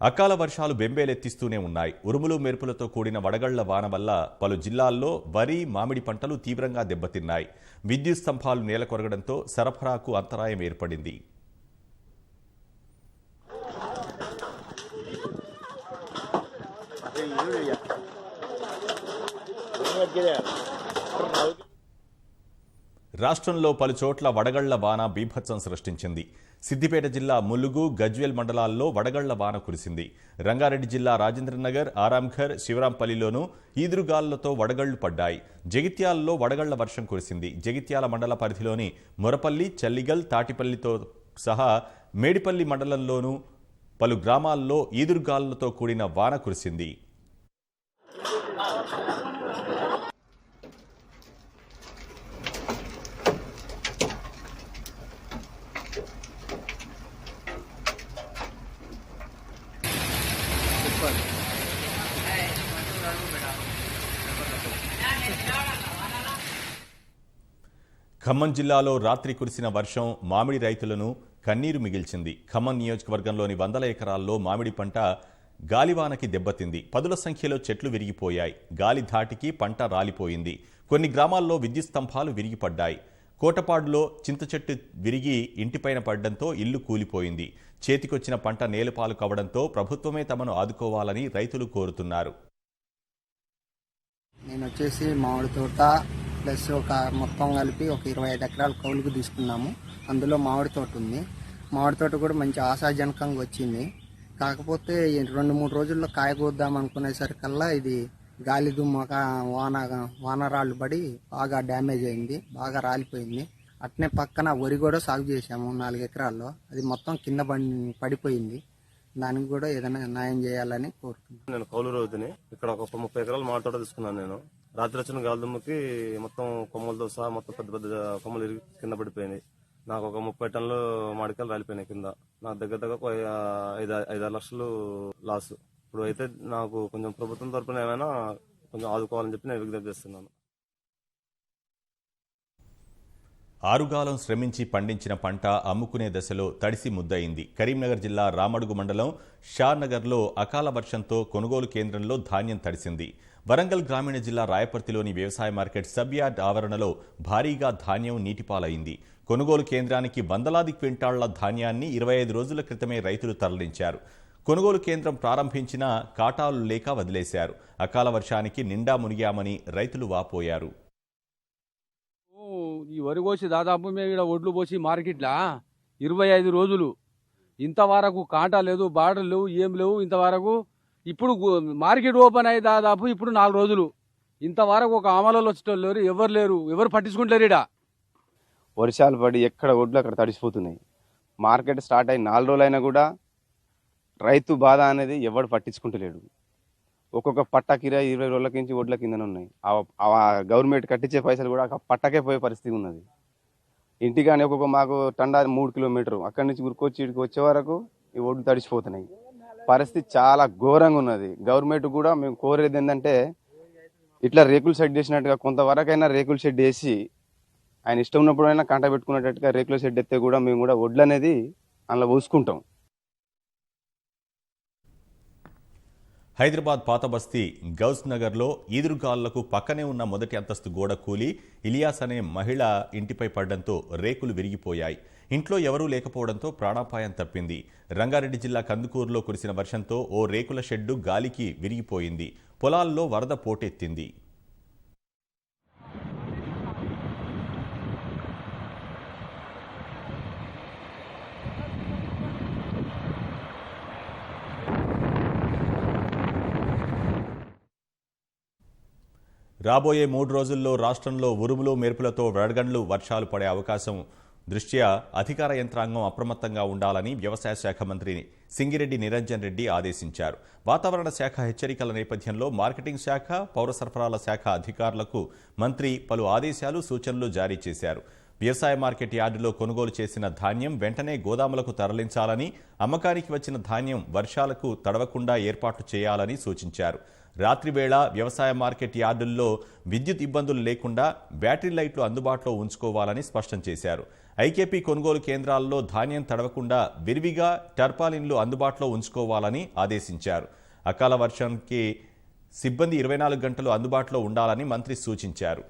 అకాల వర్షాలు బెంబేలెత్తిస్తూనే ఉన్నాయి. ఉరుములు మెరుపులతో కూడిన వడగళ్ల వాన వల్ల పలు జిల్లాల్లో వరి, మామిడి పంటలు తీవ్రంగా దెబ్బతిన్నాయి. విద్యుత్ స్తంభాలు నేలకొరగడంతో సరఫరాకు అంతరాయం ఏర్పడింది. రాష్ట్రంలో పలు చోట్ల వడగళ్ల వాన బీభత్సం సృష్టించింది. సిద్దిపేట జిల్లా ములుగు, గజ్వేల్ మండలాల్లో వడగళ్ల వాన కురిసింది. రంగారెడ్డి జిల్లా రాజేంద్రనగర్, ఆరాంఘర్, శివరాంపల్లిలోనూ ఈదురుగాలులతో వడగళ్లు పడ్డాయి. జగిత్యాలలో వడగళ్ల వర్షం కురిసింది. జగిత్యాల మండల పరిధిలోని మొరపల్లి, చల్లిగల్, తాటిపల్లితో సహా మేడిపల్లి మండలంలోనూ పలు గ్రామాల్లో ఈదురుగాలులతో కూడిన వాన కురిసింది. ఖమ్మం జిల్లాలో రాత్రి కురిసిన వర్షం మామిడి రైతులను కన్నీరు మిగిల్చింది. ఖమ్మం నియోజకవర్గంలోని 100 ఎకరాల్లో మామిడి పంట గాలివానకి దెబ్బతింది. పదుల సంఖ్యలో చెట్లు విరిగిపోయాయి. గాలి ధాటికి పంట రాలిపోయింది. కొన్ని గ్రామాల్లో విద్యుత్ స్తంభాలు విరిగిపడ్డాయి. కోటపాడులో చింత చెట్టు విరిగి ఇంటిపైన పడడంతో ఇల్లు కూలిపోయింది. చేతికొచ్చిన పంట నేలపాలు కావడంతో ప్రభుత్వమే తమను ఆదుకోవాలని రైతులు కోరుతున్నారు. నేను వచ్చేసి మామిడి తోట ప్లస్ ఒక మొత్తం కలిపి ఒక 25 ఎకరాలు కౌలుకు తీసుకున్నాము. అందులో మామిడి తోట ఉంది. మామిడి తోట కూడా మంచి ఆశాజనకంగా వచ్చింది. కాకపోతే 2-3 రోజుల్లో కాయకూద్దాం అనుకునేసరికల్లా ఇది గాలి దుమ్మక వానరాళ్ళు పడి బాగా డ్యామేజ్ అయింది, బాగా రాలిపోయింది. అట్నే పక్కన వరి కూడా సాగు చేశాము 4 ఎకరాల్లో. అది మొత్తం కింద పడిపోయింది. దానికి కూడా ఏదైనా న్యాయం చేయాలని కోరుతున్నాను. నేను కౌలు రోజుని ఇక్కడ ఒక 30 ఎకరాలు మామిడి తోట తీసుకున్నాను. నేను రాత్రి వచ్చిన గాలిదుమ్మకి మొత్తం కొమ్మలతో సహా మొత్తం పెద్ద పెద్ద కొమ్మలు కింద పడిపోయింది. నాకు ఒక 30 టన్నులు మామిడికాయలు రాలిపోయినాయి కింద. నాకు దగ్గర 5-6 లక్షలు లాస్. ఇప్పుడు అయితే నాకు కొంచెం ప్రభుత్వం తరపున ఏమైనా కొంచెం ఆదుకోవాలని చెప్పి నేను విజ్ఞప్తి చేస్తున్నాను. ఆరుగాలం శ్రమించి పండించిన పంట అమ్ముకునే దశలో తడిసి ముద్దయింది. కరీంనగర్ జిల్లా రామడుగు మండలం షానగర్లో అకాల వర్షంతో కొనుగోలు కేంద్రంలో ధాన్యం తడిసింది. వరంగల్ గ్రామీణ జిల్లా రాయపర్తిలోని వ్యవసాయ మార్కెట్ సబ్ యార్డ్ ఆవరణలో భారీగా ధాన్యం నీటిపాలైంది. కొనుగోలు కేంద్రానికి వందలాది క్వింటాళ్ల ధాన్యాన్ని 25 రోజుల క్రితమే రైతులు తరలించారు. కొనుగోలు కేంద్రం ప్రారంభించినా కాటాలు లేక వదిలేశారు. అకాల వర్షానికి నిండా మునిగామని రైతులు వాపోయారు. ఈ వరి కోసి దాదాపు మేము ఇక్కడ ఒడ్లు పోసి మార్కెట్లా 25 రోజులు ఇంతవరకు కాటా లేదు, బార్డర్ లేవు, ఏం లేవు. ఇంతవరకు ఇప్పుడు మార్కెట్ ఓపెన్ అయ్యి దాదాపు ఇప్పుడు 4 రోజులు. ఇంతవరకు ఒక అమలలో వచ్చేటోళ్ళు లేరు, ఎవరు లేరు, ఎవరు పట్టించుకుంటారు. ఇక్కడ వర్షాలు పడి ఎక్కడ ఒడ్లు అక్కడ తడిసిపోతున్నాయి. మార్కెట్ స్టార్ట్ అయ్యి 4 రోజులైనా కూడా రైతు బాధ అనేది ఎవరు పట్టించుకుంటలేడు. ఒక్కొక్క పట్ట కిరాయి 20 రోజుల నుంచి ఒడ్ల కిందనే ఉన్నాయి. గవర్నమెంట్ కట్టించే పైసలు కూడా పట్టకే పోయే పరిస్థితి ఉన్నది. ఇంటికాని ఒక్కొక్క మాకు తండా 3 కిలోమీటరు అక్కడి నుంచి ఉరుకొచ్చి ఇడికి వచ్చే వరకు ఈ ఒడ్లు తడిసిపోతున్నాయి. పరిస్థితి చాలా ఘోరంగా ఉన్నది. గవర్నమెంట్ కూడా మేము కోరేది ఏంటంటే ఇట్లా రేకుల షెడ్ చేసినట్టుగా కొంతవరకైనా రేకుల షెడ్ వేసి ఆయన ఇష్టం ఉన్నప్పుడైనా కంట పెట్టుకునేటట్టుగా రేకుల షెడ్ ఎత్తే కూడా మేము కూడా ఒడ్లు అనేది అందులో పోసుకుంటాం. హైదరాబాద్ పాత బస్తీ గౌస్ నగర్లో ఈదురుగాలులకు పక్కనే ఉన్న మొదటి అంతస్తు గోడ కూలి ఇలియాస్ అనే మహిళ ఇంటిపై పడడంతో రేకులు విరిగిపోయాయి. ఇంట్లో ఎవరూ లేకపోవడంతో ప్రాణాపాయం తప్పింది. రంగారెడ్డి జిల్లా కందుకూరులో కురిసిన వర్షంతో ఓ రేకుల షెడ్డు గాలికి విరిగిపోయింది. పొలాల్లో వరద పోటెత్తింది. రాబోయే 3 రోజుల్లో రాష్ట్రంలో ఉరుములు మెరుపులతో వడగండ్లు వర్షాలు పడే అవకాశం దృష్ట్యా అధికార యంత్రాంగం అప్రమత్తంగా ఉండాలని వ్యవసాయ శాఖ మంత్రి సింగిరెడ్డి నిరంజన్ రెడ్డి ఆదేశించారు. వాతావరణ శాఖ హెచ్చరికల నేపథ్యంలో మార్కెటింగ్ శాఖ, పౌర సరఫరాల శాఖ అధికారులకు మంత్రి పలు ఆదేశాలు, సూచనలు జారీ చేశారు. వ్యవసాయ మార్కెట్ యార్డులో కొనుగోలు చేసిన ధాన్యం వెంటనే గోదాములకు తరలించాలని, అమ్మకానికి వచ్చిన ధాన్యం వర్షాలకు తడవకుండా ఏర్పాట్లు చేయాలని సూచించారు. రాత్రివేళ వ్యవసాయ మార్కెట్ యార్డుల్లో విద్యుత్ ఇబ్బందులు లేకుండా బ్యాటరీ లైట్లు అందుబాటులో ఉంచుకోవాలని స్పష్టం చేశారు. ఐకేపీ కొనుగోలు కేంద్రాల్లో ధాన్యం తడవకుండా విరివిగా టర్పాలిన్లు అందుబాటులో ఉంచుకోవాలని ఆదేశించారు. అకాల వర్షానికి సిబ్బంది 24 గంటలు అందుబాటులో ఉండాలని మంత్రి సూచించారు.